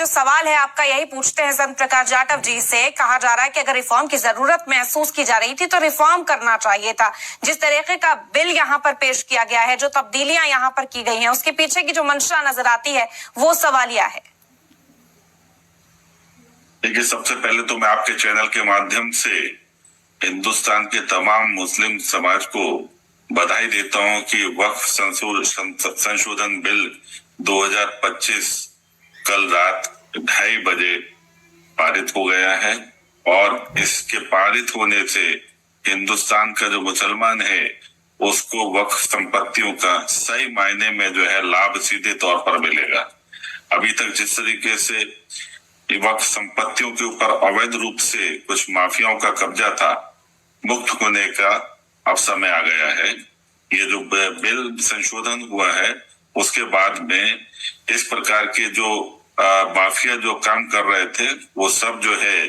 जो सवाल है आपका यही पूछते हैं संत प्रकाश जाटव जी से। कहा जा रहा है कि अगर रिफॉर्म की जरूरत महसूस की जा रही थी तो रिफॉर्म करना चाहिए था। जिस तरीके का बिल यहाँ पर पेश किया गया है, जो तब्दीलियां यहाँ पर की गई हैं, उसके पीछे की जो मंशा नजर आती है वो सवालिया है। देखिए, सबसे पहले तो मैं आपके चैनल के माध्यम से हिंदुस्तान के तमाम मुस्लिम समाज को बधाई देता हूं कि वक्फ संशोधन बिल 2025 कल रात 2:30 बजे पारित हो गया है और इसके पारित होने से हिंदुस्तान का जो मुसलमान है उसको वक्फ संपत्तियों का सही मायने में जो है लाभ सीधे तौर पर मिलेगा। अभी तक जिस तरीके से वक्फ संपत्तियों के ऊपर अवैध रूप से कुछ माफियाओं का कब्जा था, मुक्त होने का अब समय आ गया है। ये जो बिल संशोधन हुआ है उसके बाद में इस प्रकार के जो माफिया जो काम कर रहे थे वो सब जो है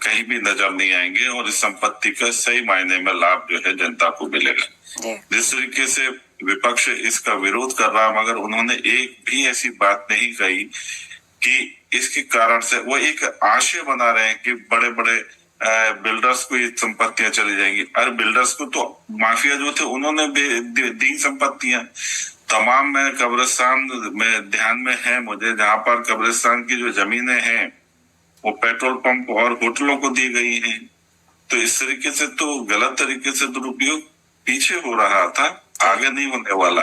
कहीं भी नजर नहीं आएंगे और इस संपत्ति का सही मायने में लाभ जो है जनता को मिलेगा। जिस तरीके से विपक्ष इसका विरोध कर रहा, मगर उन्होंने एक भी ऐसी बात नहीं कही कि इसके कारण से वो एक आशय बना रहे हैं कि बड़े बड़े बिल्डर्स को ये संपत्तियां चली जाएंगी। अरे बिल्डर्स को तो माफिया जो थे उन्होंने दी संपत्तियां तमाम। में कब्रिस्तान में ध्यान में है मुझे, जहां पर कब्रिस्तान की जो जमीनें हैं वो पेट्रोल पंप और होटलों को दी गई हैं। तो इस तरीके से तो गलत तरीके से दुरुपयोग पीछे हो रहा था, आगे नहीं होने वाला,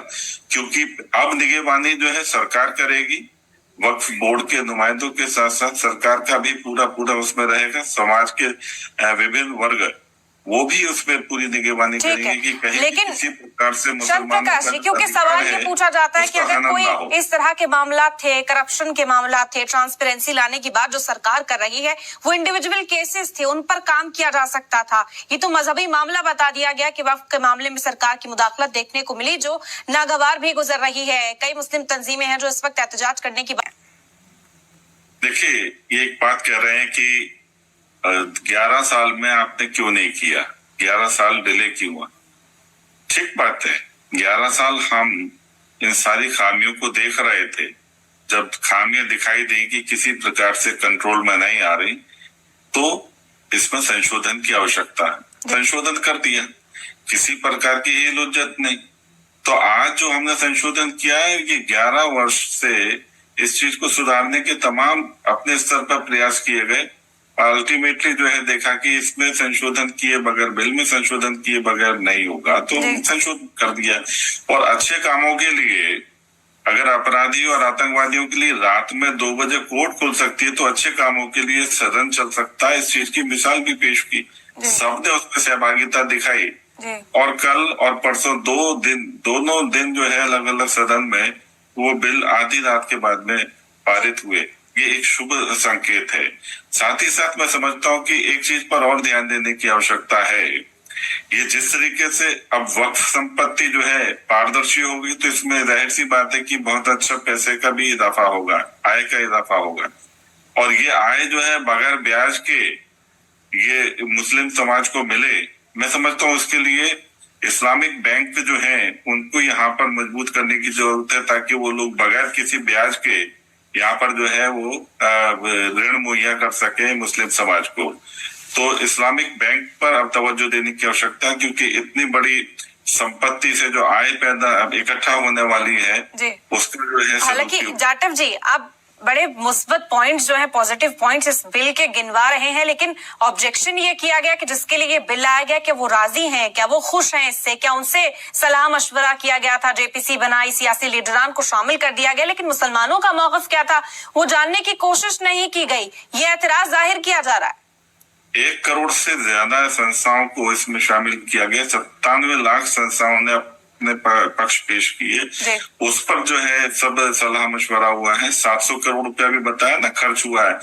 क्योंकि अब निगरानी जो है सरकार करेगी। वक्फ बोर्ड के नुमाइंदों के साथ साथ सरकार का भी पूरा उसमें रहेगा। समाज के विभिन्न वर्ग वो भी उसमें पूरी निगरानी करेंगे कि कहीं लेकिन किसी प्रकार से प्रकाश जी, क्योंकि सवाल ये पूछा जाता है कि अगर कोई इस तरह के मामला थे, करप्शन के मामला थे, ट्रांसपेरेंसी लाने की बात जो सरकार कर रही है वो इंडिविजुअल केसेस थे, उन पर काम किया जा सकता था। ये तो मजहबी मामला बता दिया गया कि वक्फ के मामले में सरकार की मुदाखलत देखने को मिली जो नागवार भी गुजर रही है। कई मुस्लिम तंजीमें हैं जो इस वक्त एहतजाज करने की बात। देखिए, ये एक बात कह रहे हैं कि 11 साल में आपने क्यों नहीं किया, 11 साल डिले क्यों हुआ। ठीक बात है, 11 साल हम इन सारी खामियों को देख रहे थे। जब खामियां दिखाई दी कि किसी प्रकार से कंट्रोल में नहीं आ रही तो इसमें संशोधन की आवश्यकता है, संशोधन कर दिया, किसी प्रकार की ये लुज्जत नहीं। तो आज जो हमने संशोधन किया है कि 11 वर्ष से इस चीज को सुधारने के तमाम अपने स्तर पर प्रयास किए गए। अल्टीमेटली जो है देखा कि इसमें संशोधन किए बगैर, बिल में संशोधन किए बगैर नहीं होगा, तो संशोधन कर दिया। और अच्छे कामों के लिए अगर अपराधियों और आतंकवादियों के लिए रात में 2 बजे कोर्ट खुल सकती है तो अच्छे कामों के लिए सदन चल सकता है। इस चीज की मिसाल भी पेश की, सबने उसमें सहभागिता दिखाई। और कल और परसों दोनों दिन जो है अलग अलग सदन में वो बिल आधी रात के बाद में पारित हुए। ये एक शुभ संकेत है। साथ ही साथ मैं समझता हूँ कि एक चीज पर और ध्यान देने की आवश्यकता है। ये जिस तरीके से अब वक्फ संपत्ति जो है पारदर्शी होगी तो इसमें जाहिर सी बात है कि बहुत अच्छा पैसे का भी इजाफा होगा, आय का इजाफा होगा। और ये आय जो है बगैर ब्याज के ये मुस्लिम समाज को मिले, मैं समझता हूँ उसके लिए इस्लामिक बैंक जो है उनको यहाँ पर मजबूत करने की जरूरत है, ताकि वो लोग बगैर किसी ब्याज के यहाँ पर जो है वो ऋण मुहैया कर सके मुस्लिम समाज को। तो इस्लामिक बैंक पर अब तवज्जो देने की आवश्यकता है, क्योंकि इतनी बड़ी संपत्ति से जो आय पैदा अब इकट्ठा होने वाली है उसका जो है। हालांकि जाटव जी, आप बड़े मुस्बत पॉइंट्स जो है, पॉजिटिव पॉइंट्स इस बिल के गिनवा रहे हैं, लेकिन ऑब्जेक्शन ये किया गया कि जिसके लिए बिल लाया गया कि वो राजी हैं, क्या वो खुश हैं इससे, क्या उनसे सलाह मशवरा किया गया था, जेपीसी बनाई, सियासी लीडरान को शामिल कर दिया गया, लेकिन मुसलमानों का मौक़िफ़ क्या था वो जानने की कोशिश नहीं की गई। ये एतराज जाहिर किया जा रहा है। 1 करोड़ से ज्यादा संस्थाओं को इसमें शामिल किया गया, 97 लाख संस्थाओं ने अपने पक्ष पेश किए। उस पर जो है सब सलाह मशवरा हुआ है। 700 करोड़ रुपया भी बताया ना खर्च हुआ है,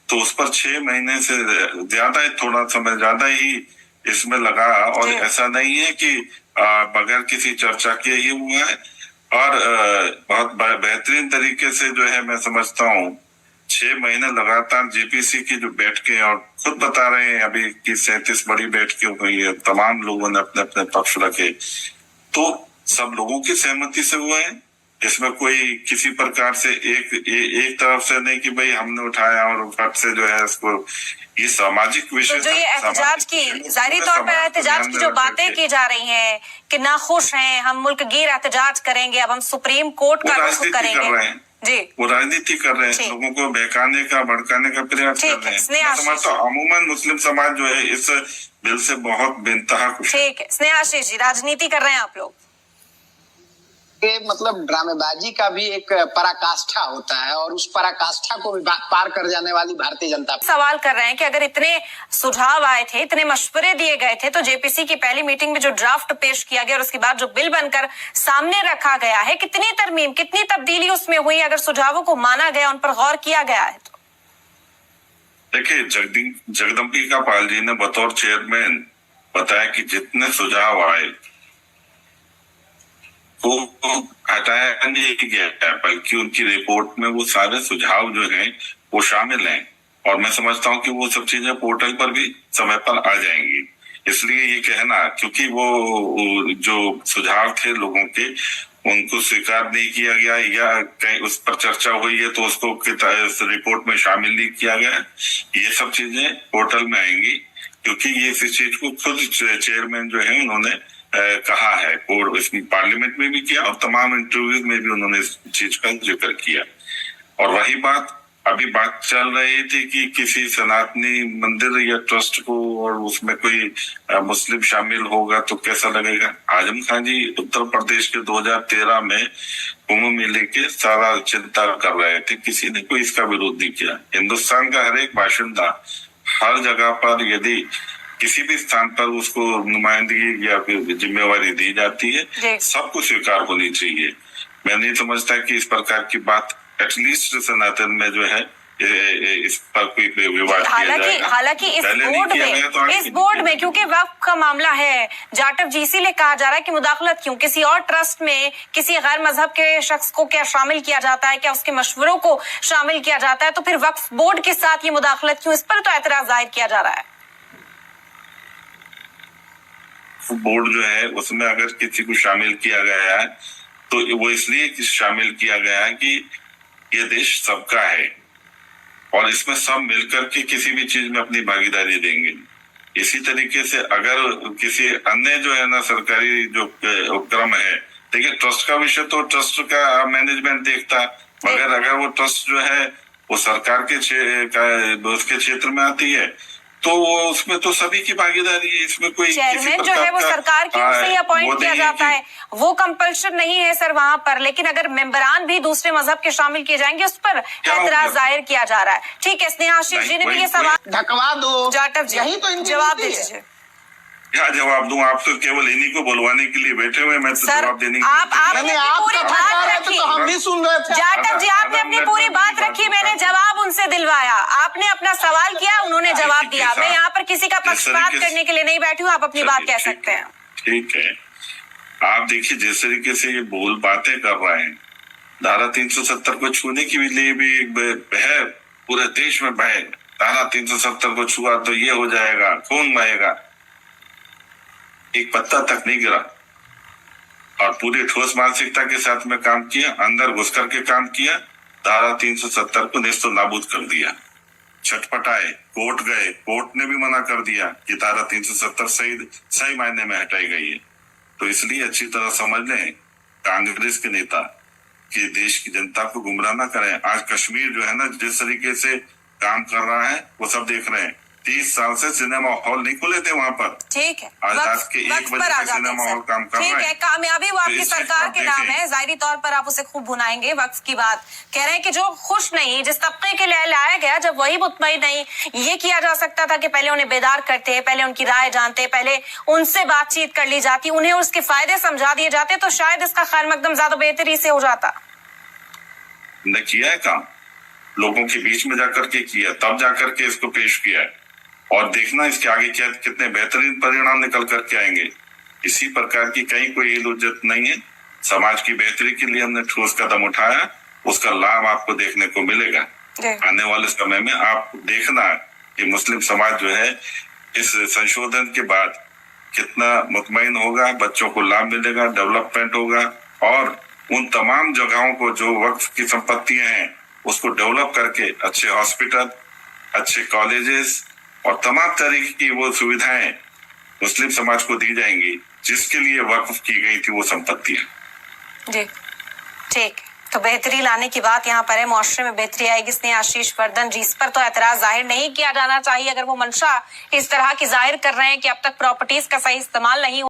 तो उस पर 6 महीने से ज्यादा ही, थोड़ा समय ज्यादा ही इसमें लगा। और ऐसा नहीं है कि बगैर किसी चर्चा के ये हुआ है। और बहुत बेहतरीन तरीके से जो है मैं समझता हूँ 6 महीने लगातार जेपीसी की जो बैठकें, और खुद बता रहे हैं अभी कि 37 बड़ी बैठकें हुई है, तमाम लोगों ने अपने अपने पक्ष रखे, तो सब लोगों की सहमति से हुआ है। इसमें कोई किसी प्रकार से एक तरफ से नहीं कि भाई हमने उठाया और फट से जो है इसको, ये सामाजिक विषय। तो जो ये एहतजाज की, जाहिर तौर पर एहतजाज की जो बातें की जा रही हैं कि नाखुश हैं, हम मुल्क गिर एहतजाज करेंगे, अब हम सुप्रीम कोर्ट का रुख करेंगे, जी वो राजनीति कर रहे हैं, लोगों को बहकाने का भड़काने का प्रयास कर रहे हैं। मैं समझता हूं अमूमन मुस्लिम समाज जो है इस बिल से बहुत बेइंतहा खुश है। ठीक है, स्नेहाशीष जी, राजनीति कर रहे हैं आप लोग, ये मतलब ड्रामेबाजी का भी एक पराकाष्ठा होता है और उस पराकाष्ठा को भी पार कर जाने वाली भारतीय जनता सवाल कर रहे हैं कि अगर इतने सुझाव आए थे, इतने मशवरे दिए गए थे, तो जेपीसी की पहली मीटिंग में जो ड्राफ्ट पेश किया गया और उसके बाद जो बिल बनकर सामने रखा गया है, कितनी तरमीम, कितनी तब्दीली उसमें हुई अगर सुझावों को माना गया, उन पर गौर किया गया है तो? देखिए, जगदम्बिका पाल जी ने बतौर चेयरमैन बताया कि जितने सुझाव आए वो हटाया नहीं गया, बल्कि उनकी रिपोर्ट में वो सारे सुझाव जो हैं वो शामिल हैं और मैं समझता हूं कि वो सब चीजें पोर्टल पर भी समय पर आ जाएंगी। इसलिए ये कहना, क्योंकि वो जो सुझाव थे लोगों के उनको स्वीकार नहीं किया गया या कहीं उस पर चर्चा हुई है तो उसको रिपोर्ट में शामिल नहीं किया गया, ये सब चीजें पोर्टल में आएंगी, क्योंकि ये इस चीज को खुद चेयरमैन जो है उन्होंने कहा है और इसमें पार्लियामेंट में भी किया और तमाम इंटरव्यूज में भी उन्होंने इस चीज का जिक्र किया। और वही बात अभी बात चल रही थी कि किसी सनातनी मंदिर या ट्रस्ट को और उसमें कोई मुस्लिम शामिल होगा तो कैसा लगेगा। आजम खान जी उत्तर प्रदेश के 2013 में कुंभ मेले के सारा चिंता कर रहे थे, किसी ने कोई इसका विरोध नहीं किया। हिंदुस्तान का हर एक बाशिंदा हर जगह पर यदि किसी भी स्थान पर उसको नुमाइंदगी या फिर जिम्मेवारी दी जाती है, सबको स्वीकार होनी चाहिए। मैं नहीं समझता कि इस प्रकार की बात एटलीस्ट सनातन में जो है इस पर कोई विवाद किया जाएगा। हालांकि इस बोर्ड में क्योंकि वक्फ का मामला है, जाटव जी इसीलिए कहा जा रहा है कि मुदाखलत क्यों, किसी और ट्रस्ट में किसी गैर मजहब के शख्स को क्या शामिल किया जाता है, क्या उसके मशवरों को शामिल किया जाता है, तो फिर वक्फ बोर्ड के साथ ये मुदाखलत क्यों, इस पर तो एतराज जाहिर किया जा रहा है। बोर्ड जो है उसमें अगर किसी को शामिल किया गया है तो वो इसलिए शामिल किया गया है कि ये देश सबका है और इसमें सब मिलकर के किसी भी चीज में अपनी भागीदारी देंगे। इसी तरीके से अगर किसी अन्य जो है ना सरकारी जो उपक्रम है, देखिए ट्रस्ट का विषय तो ट्रस्ट का मैनेजमेंट देखता, मगर अगर वो ट्रस्ट जो है वो सरकार के उसके क्षेत्र में आती है तो उसमें तो सभी की भागीदारी है, इसमें कोई चेयरमैन जो है वो सरकार की ओर से ही अपॉइंट किया जाता है, वो कंपल्शन नहीं है सर वहां पर, लेकिन अगर मेंबरान भी दूसरे मजहब के शामिल किए जाएंगे उस पर एतराज जाहिर किया जा रहा है। ठीक है, स्नेहाशीष जी ने भी ये सवाल ढकवा दो, जाटव जी यही तो जवाब दे दीजिए। क्या जवाब दूं, आप तो केवल इन्हीं को बुलवाने के लिए बैठे हुए, मैं तो जवाब देने आपने पूरी बात रखी, हम भी सुन रहे थे। जाटव जी आपने अपनी पूरी बात रखी, मैंने जवाब उनसे दिलवाया, आपने अपना सवाल किया, उन्होंने जवाब दिया। मैं यहाँ पर किसी का पक्षपात करने के लिए नहीं बैठी हूँ, आप अपनी बात कह सकते हैं। ठीक है, आप देखिए जिस तरीके से ये बातें कर रहे हैं, धारा 370 को छूने के लिए भी है, पूरे देश में बहे, धारा 370 को छुआ तो ये हो जाएगा, खून बहेगा, एक पत्ता तक नहीं गिरा और पूरी ठोस मानसिकता के साथ में काम किया, अंदर घुस करके काम किया, धारा 370 को नेस्तो नाबूद कर दिया। छटपटाए, कोर्ट गए, कोर्ट ने भी मना कर दिया कि धारा 370 सही मायने में हटाई गई है। तो इसलिए अच्छी तरह समझ लें कांग्रेस के नेता कि देश की जनता को गुमराह ना करें। आज कश्मीर जो है ना जिस तरीके से काम कर रहा है वो सब देख रहे हैं। 30 साल से सिनेमा हॉल नहीं खुले थे वहाँ पर। ठीक है, आज रात के 1 बजे से सिनेमा हॉल काम कर रहा है। ठीक है, कामयाबी वो आपकी सरकार के नाम है, जाहिरी तौर पर आप उसे खूब भुनाएंगे। वक्फ की बात कह रहे हैं कि जो खुश नहीं, जिस तबके के लिए लाया गया, जब वही मुतमईन नहीं, ये किया जा सकता था कि पहले उन्हें बेदार करते, पहले उनकी राय जानते, पहले उनसे बातचीत कर ली जाती, उन्हें उसके फायदे समझा दिए जाते, तो शायद इसका खैर मकदम ज्यादा बेहतरी से हो जाता। न किया है काम, लोगों के बीच में जाकर के किया, तब जाकर के इसको पेश किया है और देखना इसके आगे क्या कितने बेहतरीन परिणाम निकल करके आएंगे। इसी प्रकार की कहीं कोई इल्लत नहीं है। समाज की बेहतरी के लिए हमने ठोस कदम उठाया, उसका लाभ आपको देखने को मिलेगा। आने वाले समय में आप देखना कि मुस्लिम समाज जो है इस संशोधन के बाद कितना मुतमईन होगा, बच्चों को लाभ मिलेगा, डेवलपमेंट होगा और उन तमाम जगहों को जो वक्फ की संपत्तियां हैं उसको डेवलप करके अच्छे हॉस्पिटल, अच्छे कॉलेजेस और तमाम तरीके की वो सुविधाएं मुस्लिम समाज को दी जाएंगी जिसके लिए वक्फ की गई थी वो संपत्तियां। जी ठीक, तो बेहतरी लाने की बात यहाँ पर है, मुआशरे में बेहतरी आएगी। इसने आशीष वर्धन जी, इस पर तो एतराज जाहिर नहीं किया जाना चाहिए अगर वो मंशा इस तरह की जाहिर कर रहे हैं कि अब तक प्रॉपर्टीज का सही इस्तेमाल नहीं